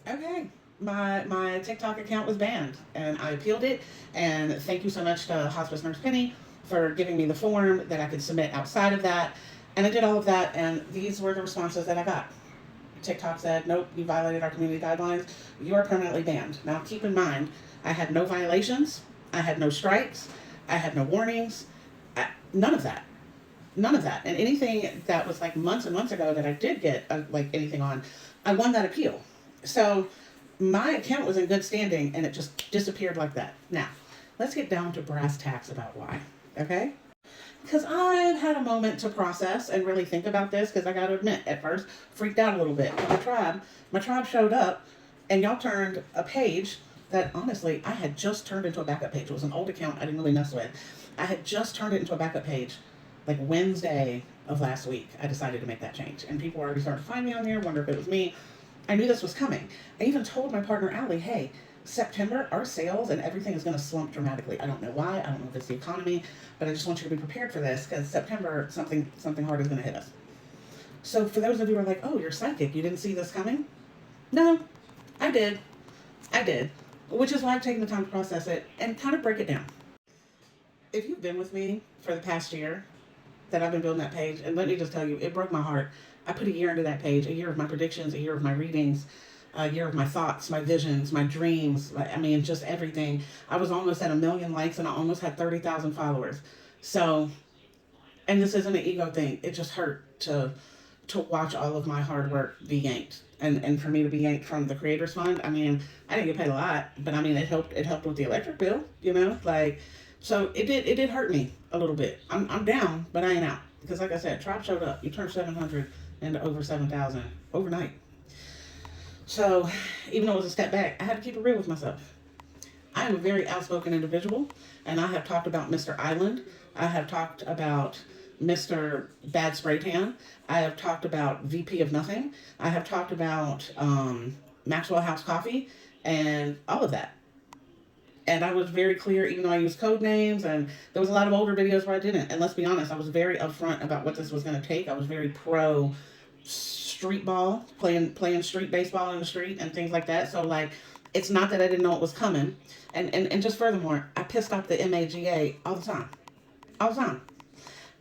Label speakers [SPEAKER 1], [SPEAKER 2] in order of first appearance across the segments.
[SPEAKER 1] Okay. My TikTok account was banned and I appealed it. And thank you so much to Hospice Nurse Penny for giving me the form that I could submit outside of that. And I did all of that, and these were the responses that I got. TikTok said, nope, you violated our community guidelines. You are permanently banned. Now, keep in mind, I had no violations, I had no strikes, I had no warnings, none of that. None of that. And anything that was like months and months ago that I did get like anything on, I won that appeal. So my account was in good standing and it just disappeared like that. Now, let's get down to brass tacks about why. Okay? Because I've had a moment to process and really think about this. Because I got to admit, at first, freaked out a little bit. My tribe showed up, and y'all turned a page that honestly I had just turned into a backup page. It was an old account I didn't really mess with. I had just turned it into a backup page, like Wednesday of last week. I decided to make that change, and people already started to find me on there. Wonder if it was me. I knew this was coming. I even told my partner Allie, "Hey, September, our sales and everything is going to slump dramatically. I don't know why. I don't know if it's the economy, but I just want you to be prepared for this because September, something hard is going to hit us." So for those of you who are like, "Oh, you're psychic. You didn't see this coming." No, I did. I did. Which is why I've taken the time to process it and kind of break it down. If you've been with me for the past year that I've been building that page, and let me just tell you, it broke my heart. I put a year into that page, a year of my predictions, a year of my readings, a year of my thoughts, my visions, my dreams. I mean, just everything. I was almost at 1 million likes and I almost had 30,000 followers. So, and this isn't an ego thing. It just hurt to watch all of my hard work be yanked. And for me to be yanked from the creators fund, I mean, I didn't get paid a lot, but I mean it helped with the electric bill, like so it did hurt me a little bit. I'm down, but I ain't out. Because like I said, Tribe showed up. You turned 700 into over 7,000 overnight. So even though it was a step back, I had to keep it real with myself. I am a very outspoken individual, and I have talked about Mr. Island. I have talked about Mr. Bad Spray Tan. I have talked about VP of Nothing. I have talked about Maxwell House Coffee and all of that. And I was very clear, even though I used code names, and there was a lot of older videos where I didn't. And let's be honest, I was very upfront about what this was going to take. I was very pro street ball, playing street baseball in the street and things like that. So like, it's not that I didn't know it was coming. And just furthermore, I pissed off the MAGA all the time,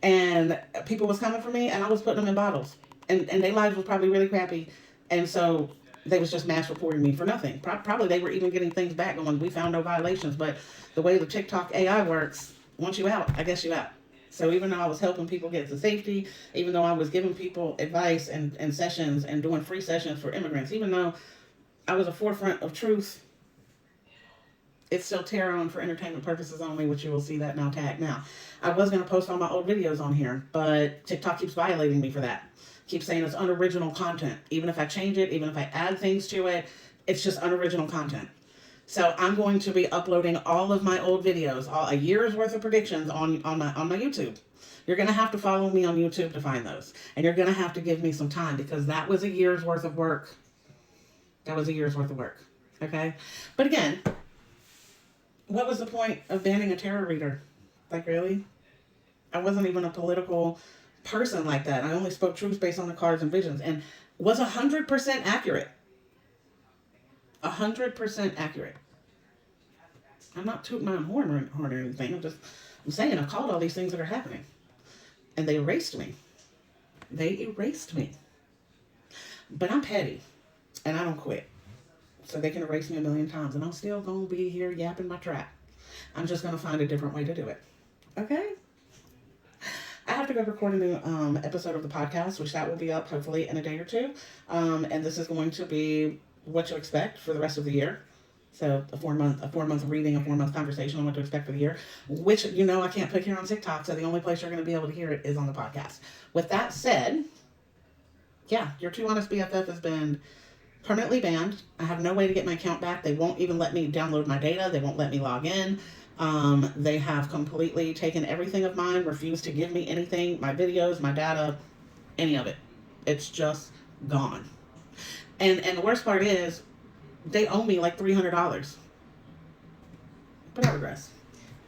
[SPEAKER 1] and people was coming for me, and I was putting them in bottles, and their lives was probably really crappy, and so they was just mass reporting me for nothing. Probably they were even getting things back going. We found no violations, but the way the TikTok AI works, once you out, I guess you out. So even though I was helping people get to safety, even though I was giving people advice and sessions and doing free sessions for immigrants, even though I was a forefront of truth, it's still tarot and for entertainment purposes only, which you will see that now tag. Now, I was going to post all my old videos on here, but TikTok keeps violating me for that. Keeps saying it's unoriginal content. Even if I change it, even if I add things to it, it's just unoriginal content. So I'm going to be uploading all of my old videos, all a year's worth of predictions on my YouTube. You're gonna have to follow me on YouTube to find those, and you're gonna have to give me some time because that was a year's worth of work. That was a year's worth of work. Okay, but again, what was the point of banning a tarot reader? Like really? I wasn't even a political person like that. I only spoke truth based on the cards and visions, and was 100% accurate. 100% accurate. I'm not tooting my own horn or anything. I'm saying I called all these things that are happening, and they erased me. They erased me. But I'm petty, and I don't quit. So they can erase me 1 million times, and I'm still gonna be here yapping my trap. I'm just gonna find a different way to do it. Okay. I have to go record a new episode of the podcast, which that will be up hopefully in a day or two. And this is going to be what you expect for the rest of the year. So a 4 month reading, a 4 month conversation on what to expect for the year, which I can't put here on TikTok. So the only place you're going to be able to hear it is on the podcast. With that said, yeah, your Too Honest BFF has been permanently banned. I have no way to get my account back. They won't even let me download my data. They won't let me log in. They have completely taken everything of mine, refused to give me anything, my videos, my data, any of it. It's just gone. And the worst part is, they owe me like $300. But I regress.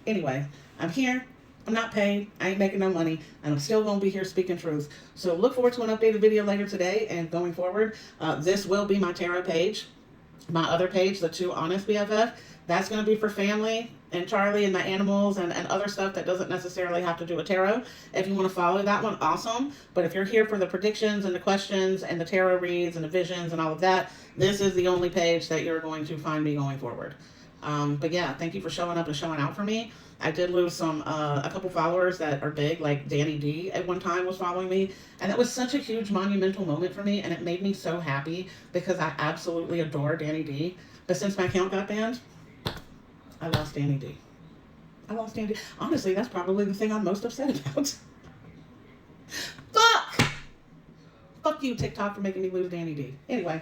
[SPEAKER 1] Anyway, I'm here. I'm not paid. I ain't making no money. And I'm still going to be here speaking truth. So look forward to an updated video later today and going forward. This will be my tarot page. My other page, the Two Honest BFF, that's going to be for family and Charlie and the animals and other stuff that doesn't necessarily have to do with tarot. If you want to follow that one, awesome. But if you're here for the predictions and the questions and the tarot reads and the visions and all of that, this is the only page that you're going to find me going forward. But yeah, thank you for showing up and showing out for me. I did lose a couple followers that are big, like Danny D at one time was following me, and that was such a huge monumental moment for me, and it made me so happy because I absolutely adore Danny D. But since my account got banned, I lost Danny D. I lost Danny D. Honestly, that's probably the thing I'm most upset about. Fuck! Fuck you, TikTok, for making me lose Danny D. Anyway.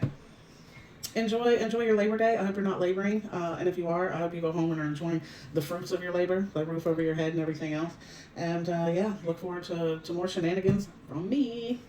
[SPEAKER 1] Enjoy your Labor Day. I hope you're not laboring, and if you are, I hope you go home and are enjoying the fruits of your labor, the roof over your head and everything else. And yeah, look forward to more shenanigans from me.